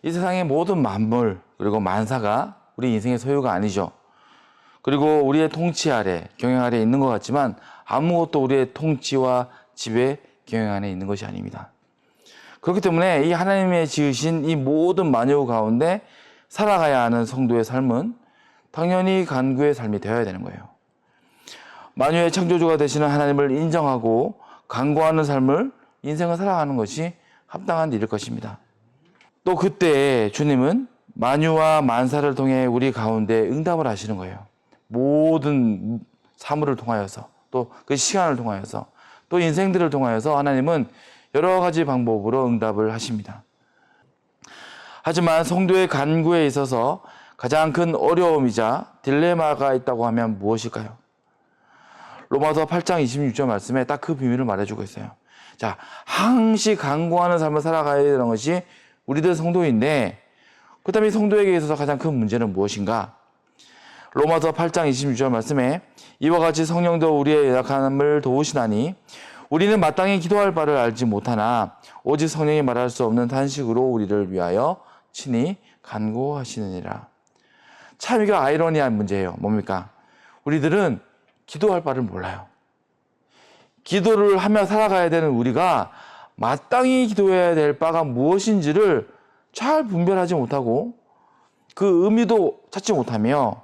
이 세상의 모든 만물 그리고 만사가 우리 인생의 소유가 아니죠. 그리고 우리의 통치 아래, 경영 아래 있는 것 같지만 아무것도 우리의 통치와 지배, 경영 안에 있는 것이 아닙니다. 그렇기 때문에 이 하나님의 지으신 이 모든 만유 가운데 살아가야 하는 성도의 삶은 당연히 간구의 삶이 되어야 되는 거예요. 만유의 창조주가 되시는 하나님을 인정하고 간구하는 삶을 인생을 살아가는 것이 합당한 일일 것입니다. 또 그때 주님은 만유와 만사를 통해 우리 가운데 응답을 하시는 거예요. 모든 사물을 통하여서 또 그 시간을 통하여서 또 인생들을 통하여서 하나님은 여러 가지 방법으로 응답을 하십니다. 하지만 성도의 간구에 있어서 가장 큰 어려움이자 딜레마가 있다고 하면 무엇일까요? 로마서 8장 26절 말씀에 딱 그 비밀을 말해주고 있어요. 자, 항시 간구하는 삶을 살아가야 되는 것이 우리들 성도인데, 그 다음에 성도에게 있어서 가장 큰 문제는 무엇인가? 로마서 8장 26절 말씀에 이와 같이 성령도 우리의 연약함을 도우시나니 우리는 마땅히 기도할 바를 알지 못하나 오직 성령이 말할 수 없는 탄식으로 우리를 위하여 친히 간구하시느니라. 참 이거 아이러니한 문제예요. 뭡니까? 우리들은 기도할 바를 몰라요. 기도를 하며 살아가야 되는 우리가 마땅히 기도해야 될 바가 무엇인지를 잘 분별하지 못하고 그 의미도 찾지 못하며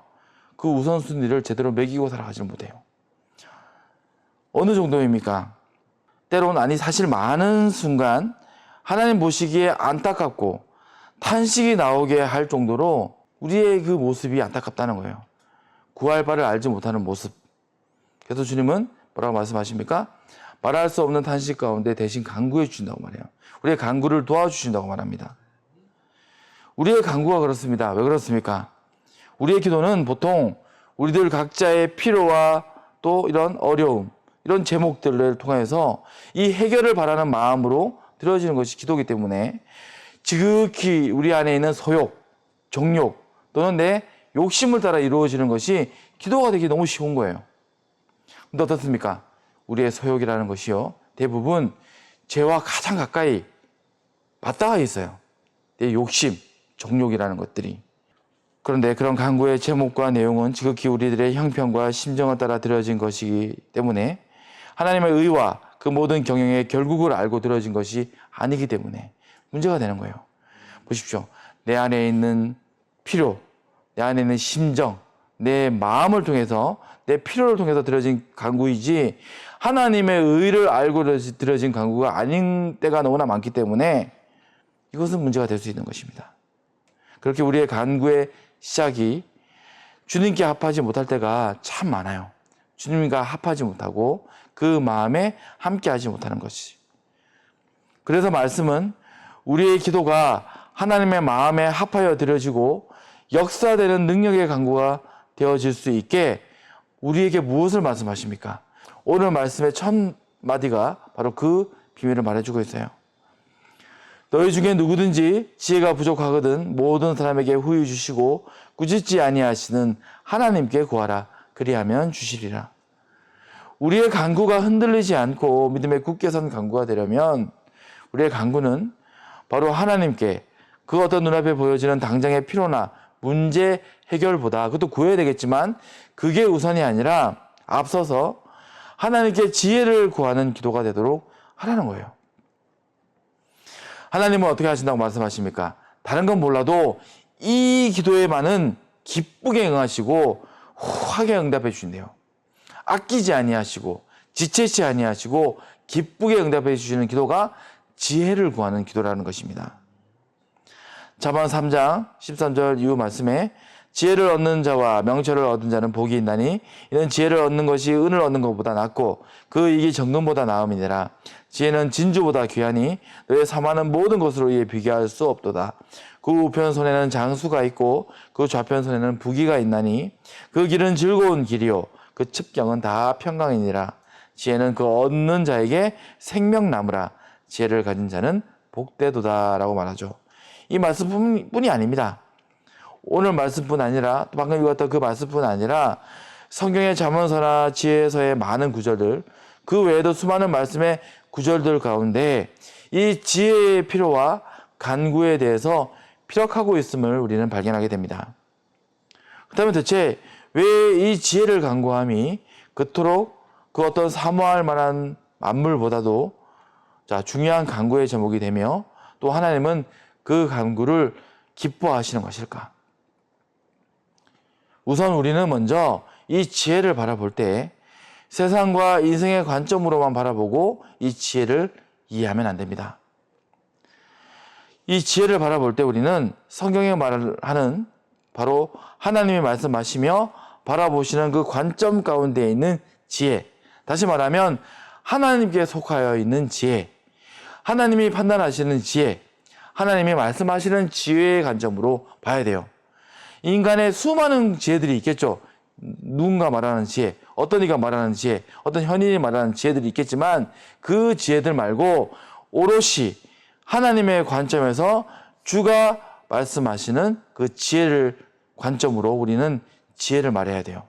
그 우선순위를 제대로 매기고 살아가지 못해요. 어느 정도입니까? 때로는 아니 사실 많은 순간 하나님 보시기에 안타깝고 탄식이 나오게 할 정도로 우리의 그 모습이 안타깝다는 거예요. 구할 바를 알지 못하는 모습. 그래서 주님은 뭐라고 말씀하십니까? 말할 수 없는 탄식 가운데 대신 간구해 주신다고 말해요. 우리의 간구를 도와주신다고 말합니다. 우리의 간구가 그렇습니다. 왜 그렇습니까? 우리의 기도는 보통 우리들 각자의 필요와 또 이런 어려움, 이런 제목들을 통해서 이 해결을 바라는 마음으로 드려지는 것이 기도이기 때문에 지극히 우리 안에 있는 소욕, 정욕 또는 내 욕심을 따라 이루어지는 것이 기도가 되기 너무 쉬운 거예요. 근데 어떻습니까? 우리의 소욕이라는 것이요, 대부분 죄와 가장 가까이 맞닿아 있어요. 내 욕심, 정욕이라는 것들이. 그런데 그런 간구의 제목과 내용은 지극히 우리들의 형편과 심정을 따라 드려진 것이기 때문에 하나님의 의와 그 모든 경영의 결국을 알고 드려진 것이 아니기 때문에 문제가 되는 거예요. 보십시오. 내 안에 있는 필요, 내 안에 있는 심정, 내 마음을 통해서 내 필요를 통해서 드려진 간구이지 하나님의 의를 알고 드려진 간구가 아닌 때가 너무나 많기 때문에 이것은 문제가 될 수 있는 것입니다. 그렇게 우리의 간구의 시작이 주님께 합하지 못할 때가 참 많아요. 주님과 합하지 못하고 그 마음에 함께하지 못하는 것이. 그래서 말씀은 우리의 기도가 하나님의 마음에 합하여 드려지고 역사되는 능력의 간구가 되어질 수 있게 우리에게 무엇을 말씀하십니까? 오늘 말씀의 첫 마디가 바로 그 비밀을 말해주고 있어요. 너희 중에 누구든지 지혜가 부족하거든 모든 사람에게 후히 주시고 꾸짖지 아니하시는 하나님께 구하라. 그리하면 주시리라. 우리의 간구가 흔들리지 않고 믿음에 굳게 선 간구가 되려면 우리의 간구는 바로 하나님께 그 어떤 눈앞에 보여지는 당장의 필요나 문제 해결보다, 그것도 구해야 되겠지만 그게 우선이 아니라 앞서서 하나님께 지혜를 구하는 기도가 되도록 하라는 거예요. 하나님은 어떻게 하신다고 말씀하십니까? 다른 건 몰라도 이 기도에만은 기쁘게 응하시고 후하게 응답해 주신대요. 아끼지 아니하시고 지체치 아니하시고 기쁘게 응답해 주시는 기도가 지혜를 구하는 기도라는 것입니다. 잠언 3장 13절 이후 말씀에 지혜를 얻는 자와 명철을 얻은 자는 복이 있나니 이는 지혜를 얻는 것이 은을 얻는 것보다 낫고 그 이익이 정금보다 나음이니라. 지혜는 진주보다 귀하니 너의 삼하는 모든 것으로 이에 비교할 수 없도다. 그 우편 손에는 장수가 있고 그 좌편 손에는 부귀가 있나니 그 길은 즐거운 길이요 그 첩경은 다 평강이니라. 지혜는 그 얻는 자에게 생명나무라. 지혜를 가진 자는 복되도다라고 말하죠. 이 말씀뿐이 아닙니다. 오늘 말씀뿐 아니라 또 방금 읽었던 그 말씀뿐 아니라 성경의 잠언서나 지혜서의 많은 구절들, 그 외에도 수많은 말씀의 구절들 가운데 이 지혜의 필요와 간구에 대해서 피력하고 있음을 우리는 발견하게 됩니다. 그렇다면 대체 왜 이 지혜를 간구함이 그토록 그 어떤 사모할 만한 만물보다도 중요한 간구의 제목이 되며 또 하나님은 그 간구를 기뻐하시는 것일까? 우선 우리는 먼저 이 지혜를 바라볼 때 세상과 인생의 관점으로만 바라보고 이 지혜를 이해하면 안 됩니다. 이 지혜를 바라볼 때 우리는 성경에 말하는 바로 하나님이 말씀하시며 바라보시는 그 관점 가운데 있는 지혜, 다시 말하면 하나님께 속하여 있는 지혜, 하나님이 판단하시는 지혜, 하나님이 말씀하시는 지혜의 관점으로 봐야 돼요. 인간의 수많은 지혜들이 있겠죠. 누군가 말하는 지혜, 어떤 이가 말하는 지혜, 어떤 현인이 말하는 지혜들이 있겠지만 그 지혜들 말고 오롯이 하나님의 관점에서 주가 말씀하시는 그 지혜를 관점으로 우리는 지혜를 말해야 돼요.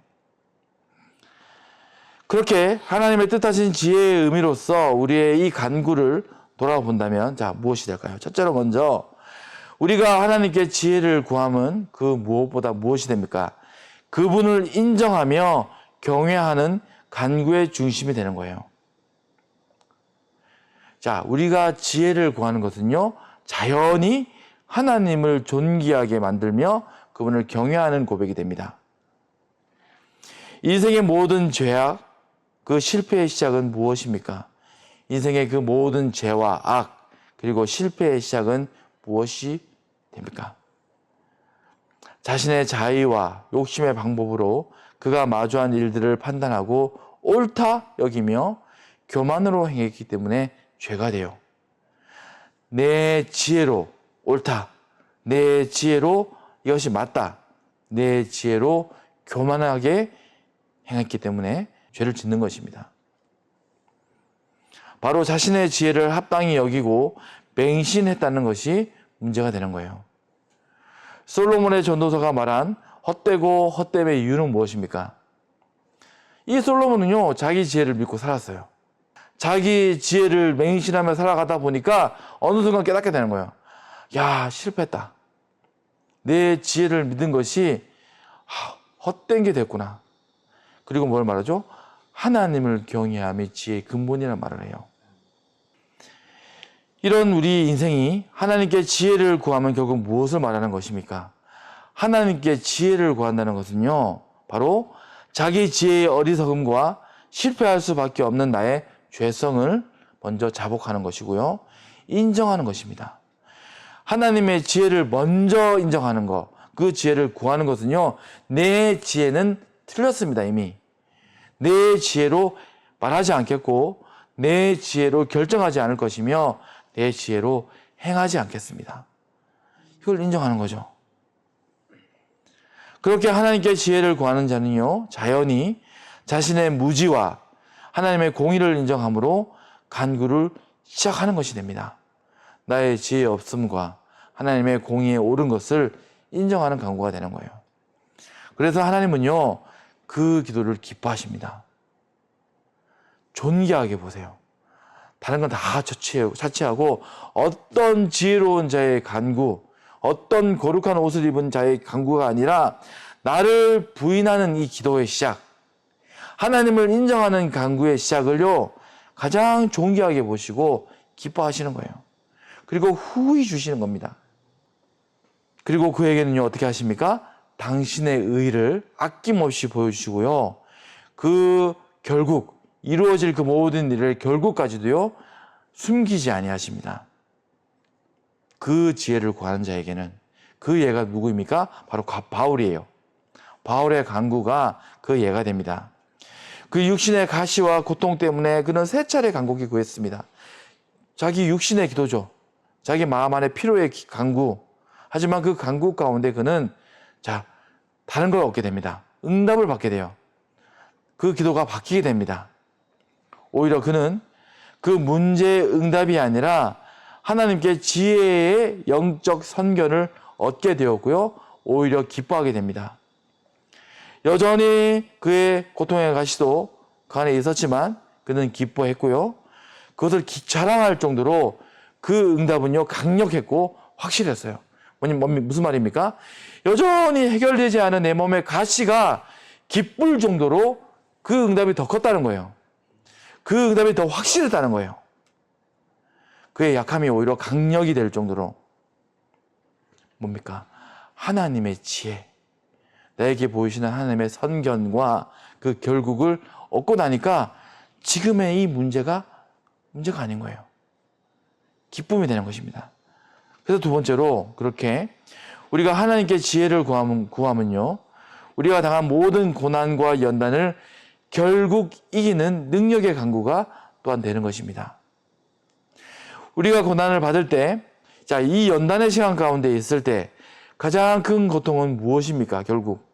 그렇게 하나님의 뜻하신 지혜의 의미로서 우리의 이 간구를 돌아본다면 무엇이 될까요? 첫째로 먼저 우리가 하나님께 지혜를 구함은 그 무엇보다 무엇이 됩니까? 그분을 인정하며 경외하는 간구의 중심이 되는 거예요. 우리가 지혜를 구하는 것은요, 자연히 하나님을 존귀하게 만들며 그분을 경외하는 고백이 됩니다. 인생의 모든 죄악, 그 실패의 시작은 무엇입니까? 인생의 그 모든 죄와 악, 그리고 실패의 시작은 무엇이 됩니까? 자신의 자의와 욕심의 방법으로 그가 마주한 일들을 판단하고 옳다 여기며 교만으로 행했기 때문에 죄가 돼요. 내 지혜로 옳다, 내 지혜로 이것이 맞다, 내 지혜로 교만하게 행했기 때문에 죄를 짓는 것입니다. 바로 자신의 지혜를 합당히 여기고 맹신했다는 것이 문제가 되는 거예요. 솔로몬의 전도서가 말한 헛되고 헛됨의 이유는 무엇입니까? 이 솔로몬은요, 자기 지혜를 믿고 살았어요. 자기 지혜를 맹신하며 살아가다 보니까 어느 순간 깨닫게 되는 거예요. 야, 실패했다. 내 지혜를 믿은 것이 헛된 게 됐구나. 그리고 뭘 말하죠? 하나님을 경외함이 지혜의 근본이라는 말을 해요. 이런 우리 인생이 하나님께 지혜를 구하면 결국 무엇을 말하는 것입니까? 하나님께 지혜를 구한다는 것은요, 바로 자기 지혜의 어리석음과 실패할 수밖에 없는 나의 죄성을 먼저 자복하는 것이고요, 인정하는 것입니다. 하나님의 지혜를 먼저 인정하는 것, 그 지혜를 구하는 것은요, 내 지혜는 틀렸습니다. 이미 내 지혜로 말하지 않겠고 내 지혜로 결정하지 않을 것이며 내 지혜로 행하지 않겠습니다. 이걸 인정하는 거죠. 그렇게 하나님께 지혜를 구하는 자는요, 자연히 자신의 무지와 하나님의 공의를 인정함으로 간구를 시작하는 것이 됩니다. 나의 지혜의 없음과 하나님의 공의에 옳은 것을 인정하는 간구가 되는 거예요. 그래서 하나님은요, 그 기도를 기뻐하십니다. 존귀하게 보세요. 다른 건 다 차치하고 어떤 지혜로운 자의 간구, 어떤 거룩한 옷을 입은 자의 간구가 아니라 나를 부인하는 이 기도의 시작, 하나님을 인정하는 간구의 시작을요, 가장 존귀하게 보시고 기뻐하시는 거예요. 그리고 후히 주시는 겁니다. 그리고 그에게는요, 어떻게 하십니까? 당신의 의를 아낌없이 보여주시고요, 그 결국 이루어질 그 모든 일을 결국까지도요, 숨기지 아니하십니다. 그 지혜를 구하는 자에게는 그 예가 누구입니까? 바로 바울이에요. 바울의 간구가 그 예가 됩니다. 그 육신의 가시와 고통 때문에 그는 3차례 간곡히 구했습니다. 자기 육신의 기도죠. 자기 마음 안에 피로의 간구. 하지만 그 간구 가운데 그는 다른 걸 얻게 됩니다. 응답을 받게 돼요. 그 기도가 바뀌게 됩니다. 오히려 그는 그 문제의 응답이 아니라 하나님께 지혜의 영적 선견을 얻게 되었고요, 오히려 기뻐하게 됩니다. 여전히 그의 고통의 가시도 그 안에 있었지만 그는 기뻐했고요, 그것을 자랑할 정도로 그 응답은요, 강력했고 확실했어요. 무슨 말입니까? 여전히 해결되지 않은 내 몸의 가시가 기쁠 정도로 그 응답이 더 컸다는 거예요. 그 응답이 더 확실했다는 거예요. 그의 약함이 오히려 강력이 될 정도로. 뭡니까? 하나님의 지혜, 나에게 보이시는 하나님의 선견과 그 결국을 얻고 나니까 지금의 이 문제가 아닌 거예요. 기쁨이 되는 것입니다. 그래서 두 번째로 그렇게 우리가 하나님께 지혜를 구하면요, 우리가 당한 모든 고난과 연단을 결국 이기는 능력의 강구가 또한 되는 것입니다. 우리가 고난을 받을 때, 자, 이 연단의 시간 가운데 있을 때 가장 큰 고통은 무엇입니까? 결국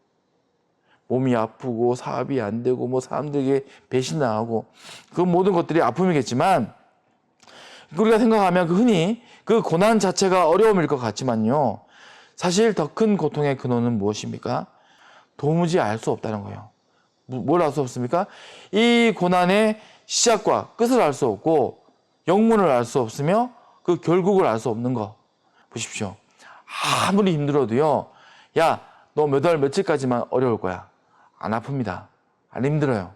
몸이 아프고 사업이 안 되고 뭐 사람들에게 배신당하고 그 모든 것들이 아픔이겠지만, 우리가 생각하면 흔히 그 고난 자체가 어려움일 것 같지만요, 사실 더 큰 고통의 근원은 무엇입니까? 도무지 알 수 없다는 거예요. 뭘 알 수 없습니까? 이 고난의 시작과 끝을 알 수 없고 영문을 알 수 없으며 그 결국을 알 수 없는 거. 보십시오. 아무리 힘들어도요, 야, 너 몇 월 며칠까지만 어려울 거야. 안 아픕니다. 안 힘들어요.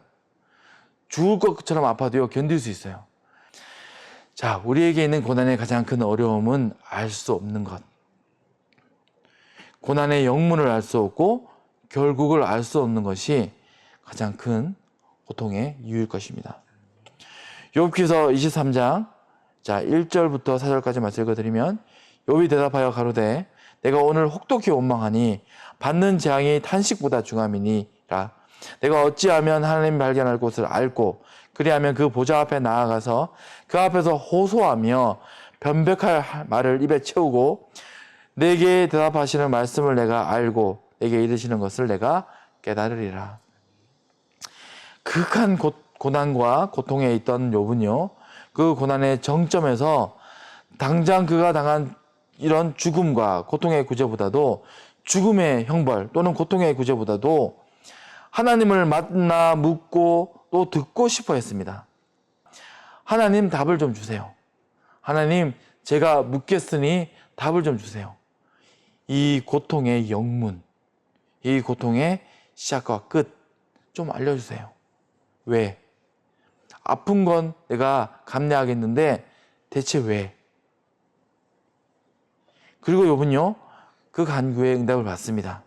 죽을 것처럼 아파도요, 견딜 수 있어요. 자, 우리에게 있는 고난의 가장 큰 어려움은 알 수 없는 것. 고난의 영문을 알 수 없고 결국을 알 수 없는 것이 가장 큰 고통의 이유일 것입니다. 욥기서 23장 자 1절부터 4절까지 말씀 읽어드리면, 욥이 대답하여 가로되 내가 오늘 혹독히 원망하니 받는 재앙이 탄식보다 중함이니라. 내가 어찌하면 하나님 발견할 곳을 알고 그리하면 그 보좌 앞에 나아가서 그 앞에서 호소하며 변백할 말을 입에 채우고 내게 대답하시는 말씀을 내가 알고 내게 이르시는 것을 내가 깨달으리라. 극한 고난과 고통에 있던 욥은요, 그 고난의 정점에서 당장 그가 당한 이런 죽음과 고통의 구제보다도, 죽음의 형벌 또는 고통의 구제보다도 하나님을 만나 묻고 또 듣고 싶어 했습니다. 하나님, 답을 좀 주세요. 하나님, 제가 묻겠으니 답을 좀 주세요. 이 고통의 영문, 이 고통의 시작과 끝 좀 알려주세요. 왜? 아픈 건 내가 감내하겠는데 대체 왜? 그리고 욥은요, 그 간구에 응답을 받습니다.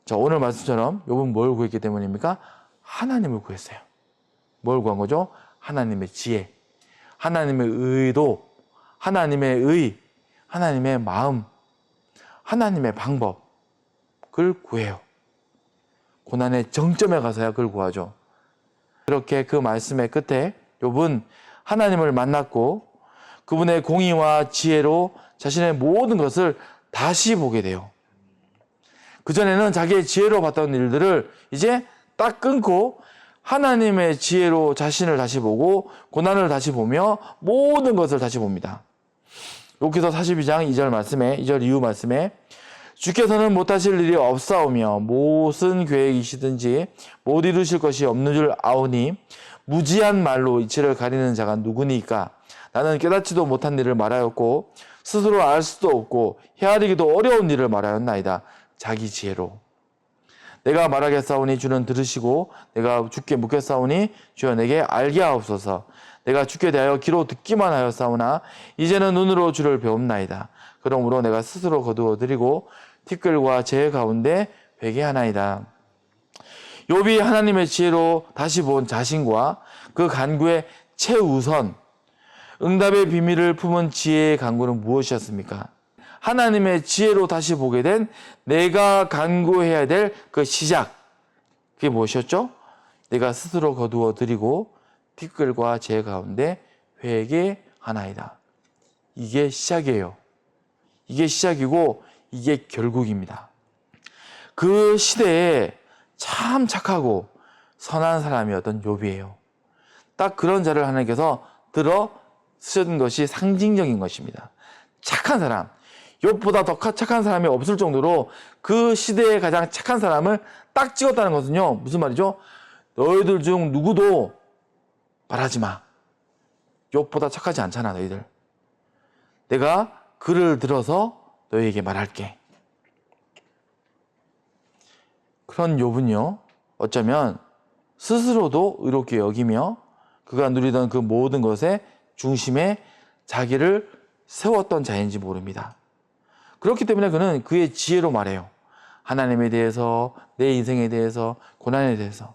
자, 오늘 말씀처럼 욥은 뭘 구했기 때문입니까? 하나님을 구했어요. 뭘 구한 거죠? 하나님의 지혜, 하나님의 의도, 하나님의 의, 하나님의 마음, 하나님의 방법을 구해요. 고난의 정점에 가서야 그걸 구하죠. 그렇게 그 말씀의 끝에 욥은 하나님을 만났고 그분의 공의와 지혜로 자신의 모든 것을 다시 보게 돼요. 그전에는 자기의 지혜로 봤던 일들을 이제 딱 끊고 하나님의 지혜로 자신을 다시 보고 고난을 다시 보며 모든 것을 다시 봅니다. 욥기서 42장 2절 말씀에, 2절 이후 말씀에 주께서는 못하실 일이 없사오며 무슨 계획이시든지 못 이루실 것이 없는 줄 아오니 무지한 말로 이치를 가리는 자가 누구니까? 나는 깨닫지도 못한 일을 말하였고 스스로 알 수도 없고 헤아리기도 어려운 일을 말하였나이다. 자기 지혜로. 내가 말하겠사오니 주는 들으시고 내가 주께 묻겠사오니 주여 내게 알게 하옵소서. 내가 주께 대하여 귀로 듣기만 하였사오나 이제는 눈으로 주를 배웁나이다. 그러므로 내가 스스로 거두어드리고 티끌과 재 가운데 회개하나이다. 욥이 하나님의 지혜로 다시 본 자신과 그 간구의 최우선, 응답의 비밀을 품은 지혜의 간구는 무엇이었습니까? 하나님의 지혜로 다시 보게 된 내가 간구해야 될 그 시작, 그게 무엇이었죠? 내가 스스로 거두어드리고 티끌과 재 가운데 회개하나이다. 이게 시작이에요. 이게 시작이고 이게 결국입니다. 그 시대에 참 착하고 선한 사람이었던 욥이에요. 딱 그런 자를 하나님께서 들어 쓰신 것이 상징적인 것입니다. 착한 사람, 욥보다 더 착한 사람이 없을 정도로 그 시대의 가장 착한 사람을 딱 찍었다는 것은요, 무슨 말이죠? 너희들 중 누구도 말하지 마. 욥보다 착하지 않잖아, 너희들. 내가 글을 들어서 너희에게 말할게. 그런 욥은요, 어쩌면 스스로도 의롭게 여기며 그가 누리던 그 모든 것의 중심에 자기를 세웠던 자인지 모릅니다. 그렇기 때문에 그는 그의 지혜로 말해요. 하나님에 대해서, 내 인생에 대해서, 고난에 대해서.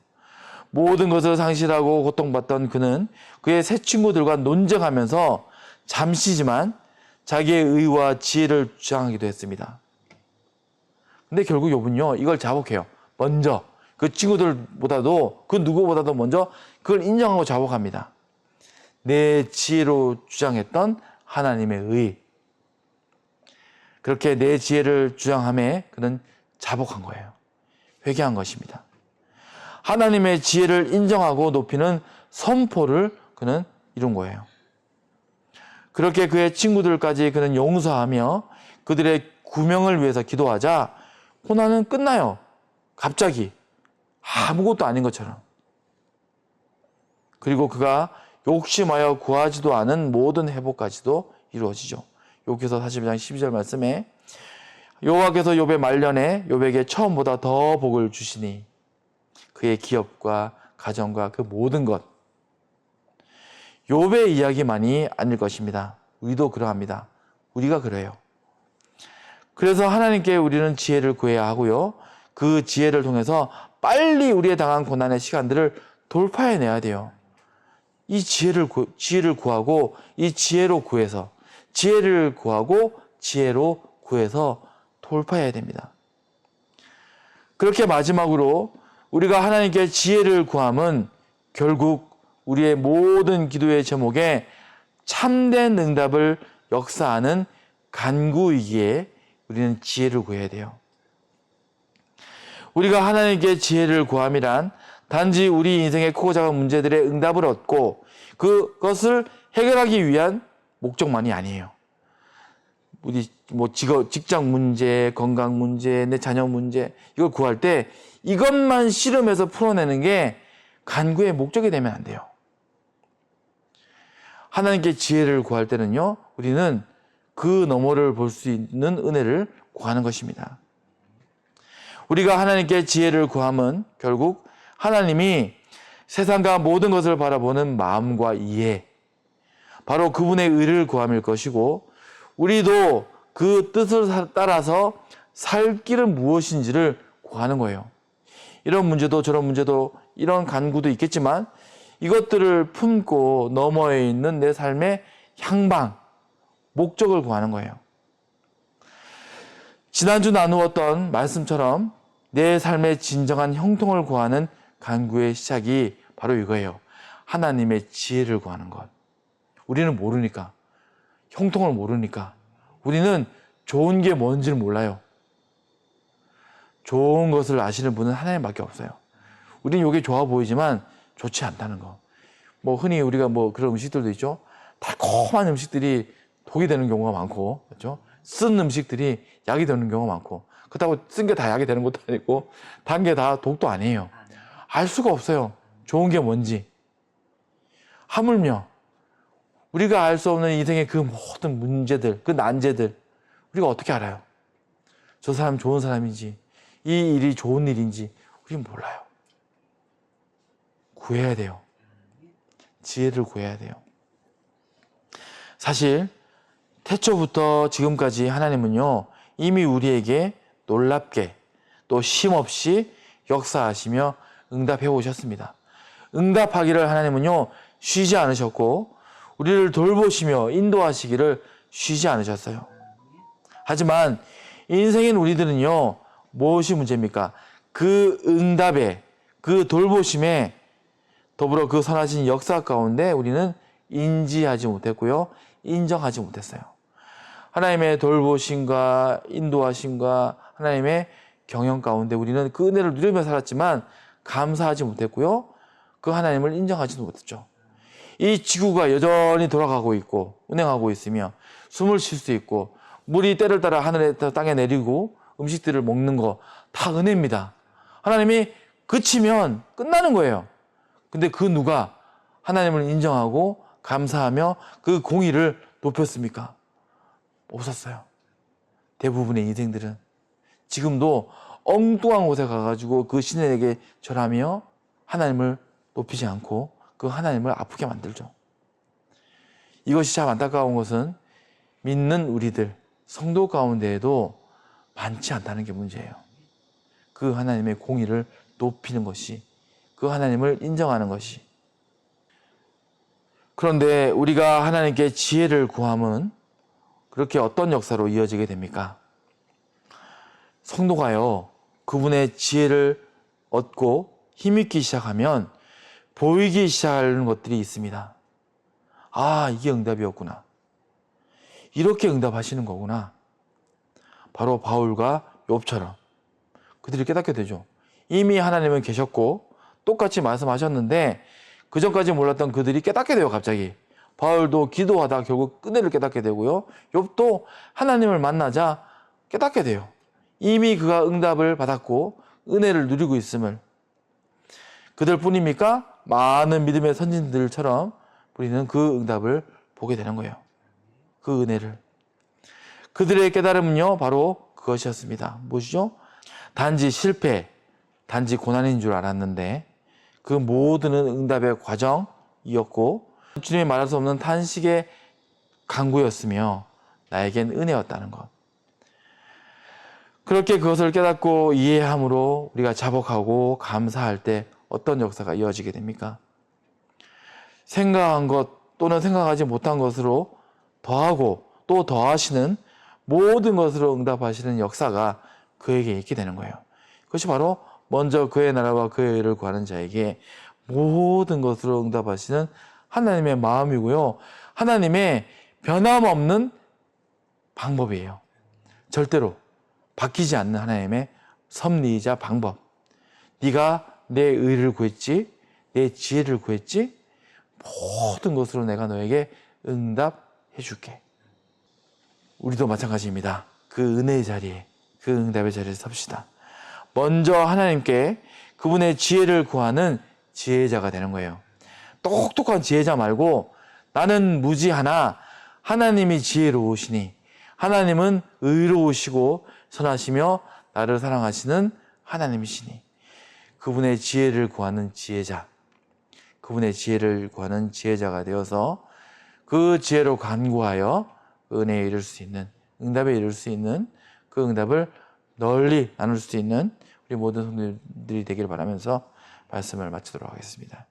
모든 것을 상실하고 고통받던 그는 그의 새 친구들과 논쟁하면서 잠시지만 자기의 의와 지혜를 주장하기도 했습니다. 근데 결국 욥은요, 이걸 자복해요. 먼저 그 친구들보다도, 그 누구보다도 먼저 그걸 인정하고 자복합니다. 내 지혜로 주장했던 하나님의 의. 그렇게 내 지혜를 주장함에 그는 자복한 거예요. 회개한 것입니다. 하나님의 지혜를 인정하고 높이는 선포를 그는 이룬 거예요. 그렇게 그의 친구들까지 그는 용서하며 그들의 구명을 위해서 기도하자 고난은 끝나요. 갑자기 아무것도 아닌 것처럼. 그리고 그가 욕심하여 구하지도 않은 모든 회복까지도 이루어지죠. 욥기서 42장 12절 말씀에 여호와께서 욥의 말년에 욥에게 처음보다 더 복을 주시니 그의 기업과 가정과 그 모든 것. 욥의 이야기만이 아닐 것입니다. 우리도 그러합니다. 우리가 그래요. 그래서 하나님께 우리는 지혜를 구해야 하고요. 그 지혜를 통해서 빨리 우리의 당한 고난의 시간들을 돌파해내야 돼요. 이 지혜를 구하고 이 지혜로 구해서 지혜를 구하고 지혜로 구해서 돌파해야 됩니다. 그렇게 마지막으로 우리가 하나님께 지혜를 구함은 결국 우리의 모든 기도의 제목에 참된 응답을 역사하는 간구이기에 우리는 지혜를 구해야 돼요. 우리가 하나님께 지혜를 구함이란 단지 우리 인생의 크고 작은 문제들의 응답을 얻고 그것을 해결하기 위한 목적만이 아니에요. 우리 직장 문제, 건강 문제, 내 자녀 문제 이걸 구할 때 이것만 씨름해서 풀어내는 게 간구의 목적이 되면 안 돼요. 하나님께 지혜를 구할 때는요, 우리는 그 너머를 볼 수 있는 은혜를 구하는 것입니다. 우리가 하나님께 지혜를 구함은 결국 하나님이 세상과 모든 것을 바라보는 마음과 이해, 바로 그분의 의를 구함일 것이고 우리도 그 뜻을 따라서 살 길은 무엇인지를 구하는 거예요. 이런 문제도 저런 문제도 이런 간구도 있겠지만 이것들을 품고 너머에 있는 내 삶의 향방, 목적을 구하는 거예요. 지난주 나누었던 말씀처럼 내 삶의 진정한 형통을 구하는 간구의 시작이 바로 이거예요. 하나님의 지혜를 구하는 것. 우리는 모르니까, 형통을 모르니까 우리는 좋은 게 뭔지를 몰라요. 좋은 것을 아시는 분은 하나님밖에 없어요. 우리는 이게 좋아 보이지만 좋지 않다는 거. 흔히 우리가 그런 음식들도 있죠. 달콤한 음식들이 독이 되는 경우가 많고, 그렇죠? 쓴 음식들이 약이 되는 경우가 많고, 그렇다고 쓴 게 다 약이 되는 것도 아니고, 단 게 다 독도 아니에요. 알 수가 없어요. 좋은 게 뭔지. 하물며 우리가 알 수 없는 인생의 그 모든 문제들, 그 난제들, 우리가 어떻게 알아요? 저 사람 좋은 사람인지, 이 일이 좋은 일인지, 우리는 몰라요. 구해야 돼요. 지혜를 구해야 돼요. 사실 태초부터 지금까지 하나님은요, 이미 우리에게 놀랍게 또 쉼없이 역사하시며 응답해 오셨습니다. 응답하기를 하나님은요, 쉬지 않으셨고 우리를 돌보시며 인도하시기를 쉬지 않으셨어요. 하지만 인생인 우리들은요, 무엇이 문제입니까? 그 응답에, 그 돌보심에 더불어 그 선하신 역사 가운데 우리는 인지하지 못했고요, 인정하지 못했어요. 하나님의 돌보심과 인도하심과 하나님의 경영 가운데 우리는 그 은혜를 누리며 살았지만 감사하지 못했고요, 그 하나님을 인정하지도 못했죠. 이 지구가 여전히 돌아가고 있고 운행하고 있으며 숨을 쉴 수 있고 물이 때를 따라 하늘에 땅에 내리고 음식들을 먹는 거 다 은혜입니다. 하나님이 그치면 끝나는 거예요. 근데 그 누가 하나님을 인정하고 감사하며 그 공의를 높였습니까? 없었어요. 대부분의 인생들은 지금도 엉뚱한 곳에 가가지고 그 신에게 절하며 하나님을 높이지 않고 그 하나님을 아프게 만들죠. 이것이 참 안타까운 것은 믿는 우리들, 성도 가운데에도 많지 않다는 게 문제예요. 그 하나님의 공의를 높이는 것이, 그 하나님을 인정하는 것이. 그런데 우리가 하나님께 지혜를 구함은 그렇게 어떤 역사로 이어지게 됩니까? 성도가요, 그분의 지혜를 얻고 힘있기 시작하면 보이기 시작하는 것들이 있습니다. 아, 이게 응답이었구나. 이렇게 응답하시는 거구나. 바로 바울과 욥처럼 그들이 깨닫게 되죠. 이미 하나님은 계셨고 똑같이 말씀하셨는데 그 전까지 몰랐던 그들이 깨닫게 돼요. 갑자기 바울도 기도하다 결국 은혜를 깨닫게 되고요, 욥도 하나님을 만나자 깨닫게 돼요. 이미 그가 응답을 받았고 은혜를 누리고 있음을. 그들 뿐입니까? 많은 믿음의 선진들처럼 우리는 그 응답을 보게 되는 거예요. 그 은혜를. 그들의 깨달음은요, 바로 그것이었습니다. 무엇이죠? 단지 실패, 단지 고난인 줄 알았는데 그 모두는 응답의 과정이었고 주님이 말할 수 없는 탄식의 강구였으며 나에겐 은혜였다는 것. 그렇게 그것을 깨닫고 이해함으로 우리가 자복하고 감사할 때 어떤 역사가 이어지게 됩니까? 생각한 것 또는 생각하지 못한 것으로 더하고 또 더하시는 모든 것으로 응답하시는 역사가 그에게 있게 되는 거예요. 그것이 바로 먼저 그의 나라와 그의 의를 구하는 자에게 모든 것으로 응답하시는 하나님의 마음이고요, 하나님의 변함없는 방법이에요. 절대로 바뀌지 않는 하나님의 섭리이자 방법. 네가 내 의를 구했지, 내 지혜를 구했지, 모든 것으로 내가 너에게 응답해 줄게. 우리도 마찬가지입니다. 그 은혜의 자리에, 그 응답의 자리에 섭시다. 먼저 하나님께 그분의 지혜를 구하는 지혜자가 되는 거예요. 똑똑한 지혜자 말고 나는 무지하나 하나님이 지혜로우시니, 하나님은 의로우시고 선하시며 나를 사랑하시는 하나님이시니, 그분의 지혜를 구하는 지혜자, 그분의 지혜를 구하는 지혜자가 되어서 그 지혜로 간구하여 은혜에 이를 수 있는, 응답에 이를 수 있는 그 응답을 널리 나눌 수 있는 우리 모든 성도들이 되기를 바라면서 말씀을 마치도록 하겠습니다.